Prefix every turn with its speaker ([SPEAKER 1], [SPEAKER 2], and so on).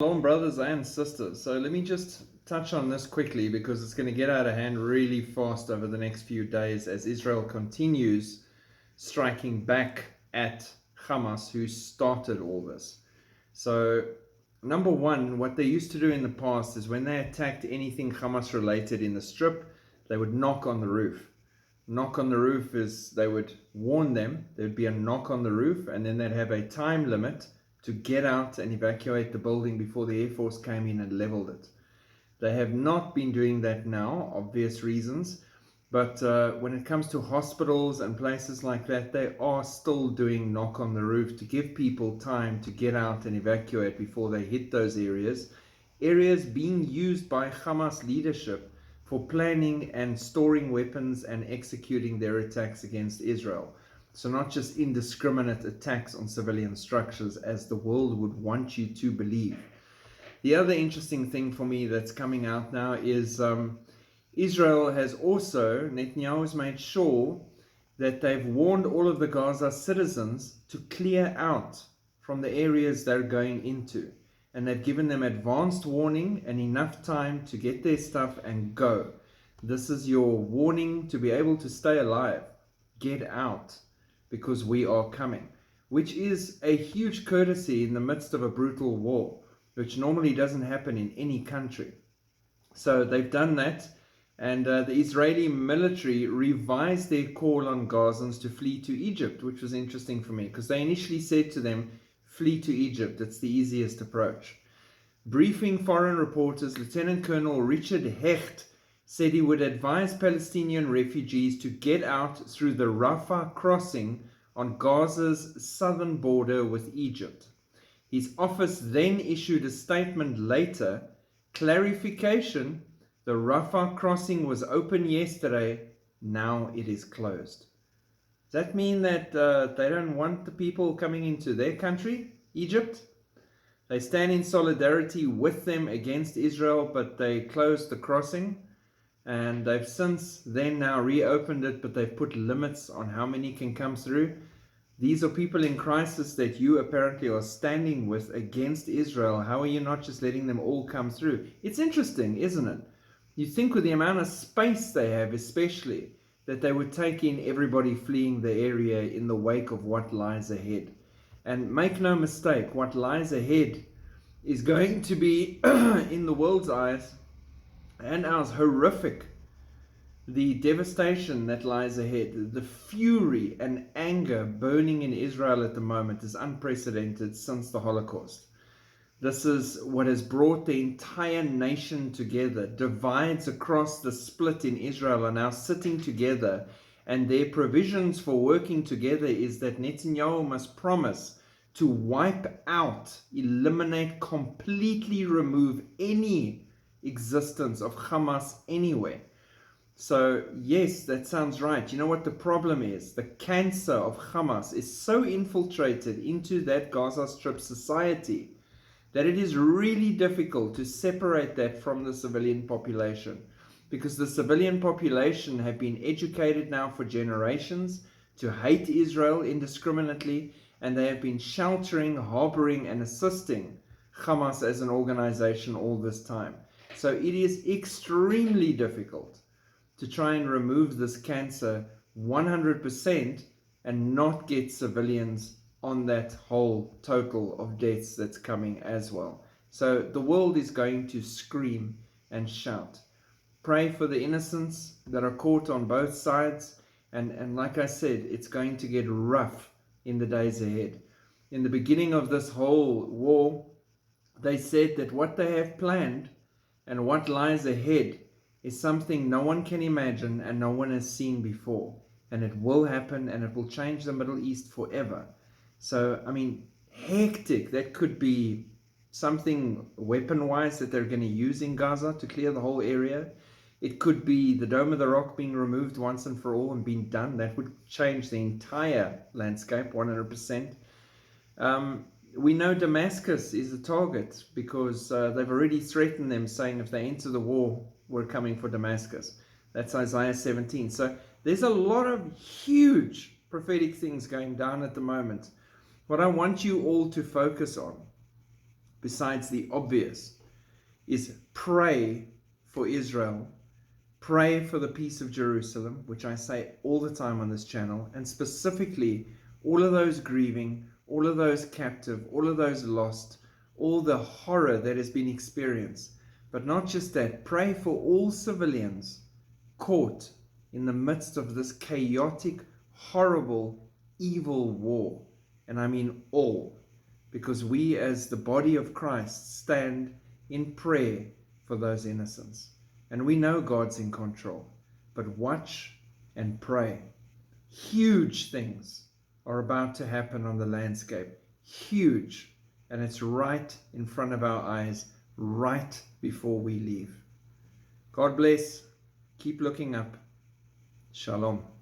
[SPEAKER 1] Shalom, brothers and sisters. So let me just touch on this quickly because it's going to get out of hand really fast over the next few days as Israel continues striking back at Hamas, who started all this. So, number one, what they used to do in the past is when they attacked anything Hamas related in the strip, they would knock on the roof. Knock on the roof is they would warn them, there would be a knock on the roof, and then they'd have a time limit to get out and evacuate the building before the Air Force came in and leveled it. They have not been doing that now, obvious reasons, but when it comes to hospitals and places like that, they are still doing knock on the roof to give people time to get out and evacuate before they hit those areas being used by Hamas leadership for planning and storing weapons and executing their attacks against Israel. So not just indiscriminate attacks on civilian structures as the world would want you to believe. The other interesting thing for me that's coming out now is Israel has also, Netanyahu has made sure that they've warned all of the Gaza citizens to clear out from the areas they're going into. And they've given them advanced warning and enough time to get their stuff and go. This is your warning to be able to stay alive. Get out, because we are coming, which is a huge courtesy in the midst of a brutal war, which normally doesn't happen in any country. So they've done that, and the Israeli military revised their call on Gazans to flee to Egypt, which was interesting for me, because they initially said to them, flee to Egypt, it's the easiest approach. Briefing foreign reporters, Lieutenant Colonel Richard Hecht said he would advise Palestinian refugees to get out through the Rafah crossing on Gaza's southern border with Egypt. His office then issued a statement later, clarification, the Rafah crossing was open yesterday, now it is closed. Does that mean that they don't want the people coming into their country, Egypt? They stand in solidarity with them against Israel, but they closed the crossing. And they've since then now reopened it, but they've put limits on how many can come through. These are people in crisis that you apparently are standing with against Israel. How are you not just letting them all come through? It's interesting, isn't it? You think with the amount of space they have, especially, that they would take in everybody fleeing the area in the wake of what lies ahead. And make no mistake, what lies ahead is going to be, in the world's eyes, and ours, horrific. The devastation that lies ahead, the fury and anger burning in Israel at the moment is unprecedented since the Holocaust. This is what has brought the entire nation together. Divides across the split in Israel are now sitting together, and their provisions for working together is that Netanyahu must promise to wipe out, eliminate, completely remove any existence of Hamas anywhere. So yes, that sounds right. You know what the problem is? The cancer of Hamas is so infiltrated into that Gaza Strip society that it is really difficult to separate that from the civilian population, because the civilian population have been educated now for generations to hate Israel indiscriminately, and they have been sheltering, harboring, and assisting Hamas as an organization all this time. So it is extremely difficult to try and remove this cancer 100% and not get civilians on that whole total of deaths that's coming as well. So the world is going to scream and shout. Pray for the innocents that are caught on both sides. And like I said, it's going to get rough in the days ahead. In the beginning of this whole war, they said that what they have planned and what lies ahead is something no one can imagine and no one has seen before. And it will happen, and it will change the Middle East forever. So, I mean, hectic. That could be something weapon-wise that they're going to use in Gaza to clear the whole area. It could be the Dome of the Rock being removed once and for all and being done. That would change the entire landscape 100%. We know Damascus is a target because they've already threatened them, saying if they enter the war, we're coming for Damascus. That's Isaiah 17. So there's a lot of huge prophetic things going down at the moment. What I want you all to focus on besides the obvious, is pray for Israel. Pray for the peace of Jerusalem, which I say all the time on this channel, and specifically all of those grieving, all of those captive, all of those lost, all the horror that has been experienced. But not just that, pray for all civilians caught in the midst of this chaotic, horrible, evil war. And I mean all, because we as the body of Christ stand in prayer for those innocents. And we know God's in control, but watch and pray. Huge things are about to happen on the landscape. Huge. And it's right in front of our eyes, right before we leave. God bless. Keep looking up. Shalom.